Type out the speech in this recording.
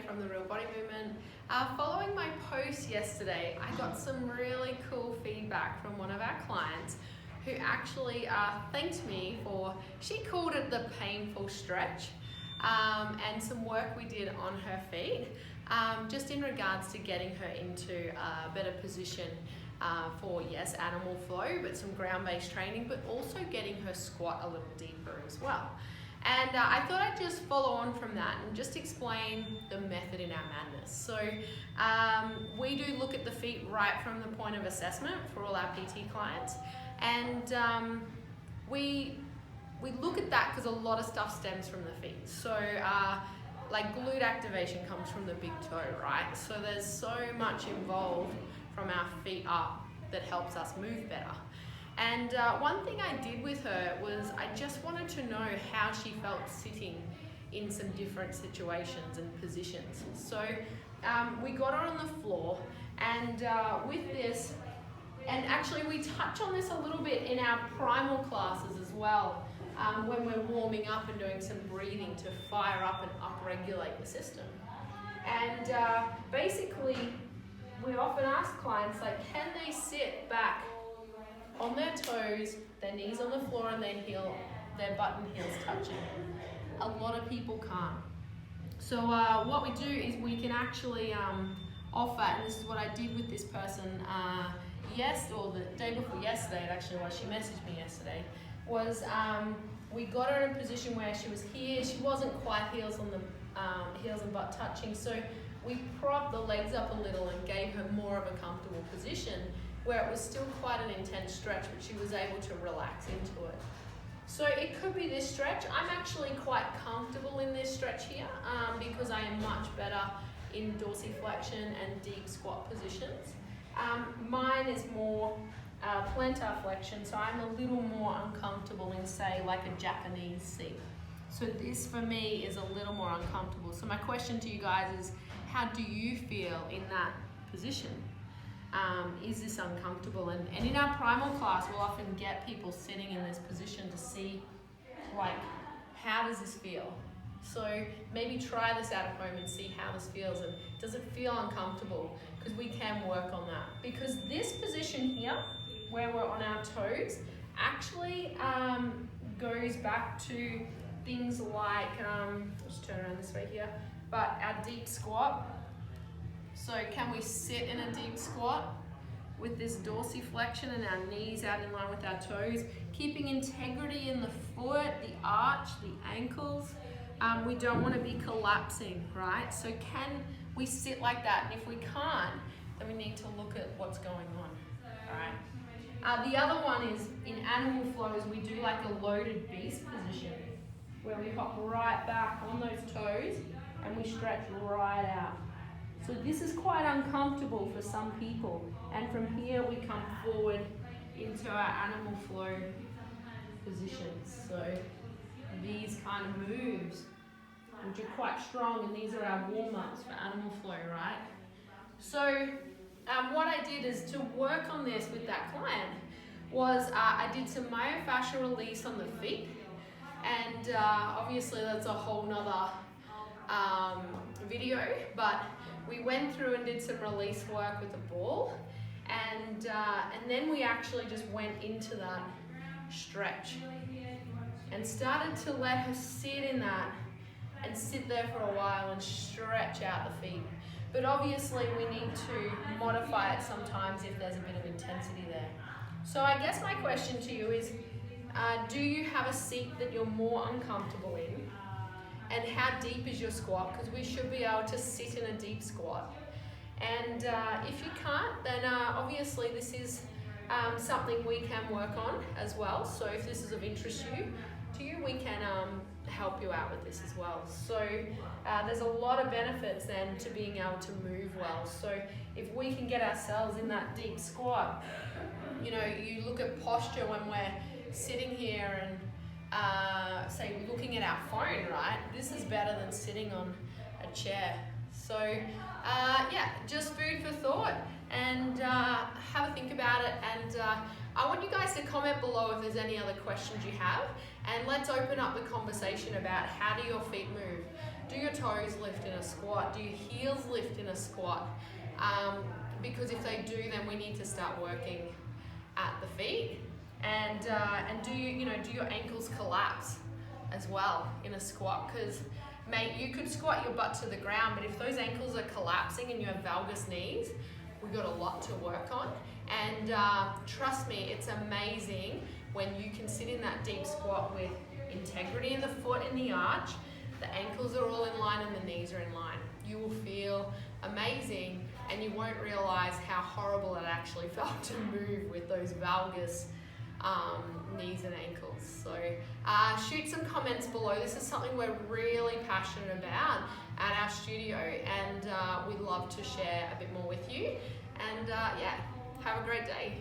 from The Real Body Movement. Following my post yesterday, I got some really cool feedback from one of our clients who actually thanked me for, she called it the painful stretch, and some work we did on her feet, just in regards to getting her into a better position for, yes, animal flow, but some ground-based training, but also getting her squat a little deeper as well. And I thought I'd just follow on from that and just explain the method in our madness. So we do look at the feet right from the point of assessment for all our PT clients. And we look at that because a lot of stuff stems from the feet. So like glute activation comes from the big toe, right? So there's so much involved from our feet up that helps us move better. And one thing I did with her was I just wanted to know how she felt sitting in some different situations and positions. So we got her on the floor, and with this, and actually we touch on this a little bit in our primal classes as well, when we're warming up and doing some breathing to fire up and upregulate the system. And basically, we often ask clients, like, can they sit back on their toes, their knees on the floor and their butt and heels touching? A lot of people can't. So what we do is we can actually offer, and this is what I did with this person the day before yesterday, it actually was, she messaged me yesterday, was we got her in a position where she was here, she wasn't quite heels and butt touching, so we propped the legs up a little and gave her more of a comfortable position where it was still quite an intense stretch, but she was able to relax into it. So it could be this stretch. I'm actually quite comfortable in this stretch here because I am much better in dorsiflexion and deep squat positions. Mine is more plantar flexion, so I'm a little more uncomfortable in, say, like a Japanese seat. So this for me is a little more uncomfortable. So my question to you guys is, how do you feel in that position? Is this uncomfortable? And in our primal class, we'll often get people sitting in this position to see, like, how does this feel? So maybe try this out at home and see how this feels, and does it feel uncomfortable? Because we can work on that. Because this position here, where we're on our toes, actually goes back to things like, just turn around this way here, but our deep squat. So can we sit in a deep squat with this dorsiflexion and our knees out in line with our toes, keeping integrity in the foot, the arch, the ankles. We don't want to be collapsing, right? So can we sit like that? And if we can't, then we need to look at what's going on, all right? The other one is in animal flows, we do like a loaded beast position where we hop right back on those toes and we stretch right out. So this is quite uncomfortable for some people, and from here we come forward into our animal flow positions. So these kind of moves, which are quite strong, and these are our warm-ups for animal flow, right? So what I did is to work on this with that client was I did some myofascial release on the feet, and obviously that's a whole nother video, but we went through and did some release work with the ball, and then we actually just went into that stretch and started to let her sit in that and sit there for a while and stretch out the feet. But obviously we need to modify it sometimes if there's a bit of intensity there. So I guess my question to you is, do you have a seat that you're more uncomfortable in? And how deep is your squat? Because we should be able to sit in a deep squat. And if you can't, then obviously this is something we can work on as well. So if this is of interest to you, we can help you out with this as well. So there's a lot of benefits then to being able to move well. So if we can get ourselves in that deep squat, you know, you look at posture when we're sitting here and say looking at our phone, right? This is better than sitting on a chair. So yeah, just food for thought, and have a think. think about it, and I want you guys to comment below if there's any other questions you have, and let's open up the conversation about how do your feet move. Do your toes lift in a squat? Do your heels lift in a squat? Because if they do, then we need to start working at the feet. And do your ankles collapse as well in a squat? Because mate, you could squat your butt to the ground, but if those ankles are collapsing and you have valgus knees, we've got a lot to work on. And trust me, it's amazing when you can sit in that deep squat with integrity in the foot in the arch, the ankles are all in line and the knees are in line. You will feel amazing, and you won't realize how horrible it actually felt to move with those valgus knees and ankles. So shoot some comments below. This is something we're really passionate about at our studio, and we'd love to share a bit more with you. And yeah, have a great day.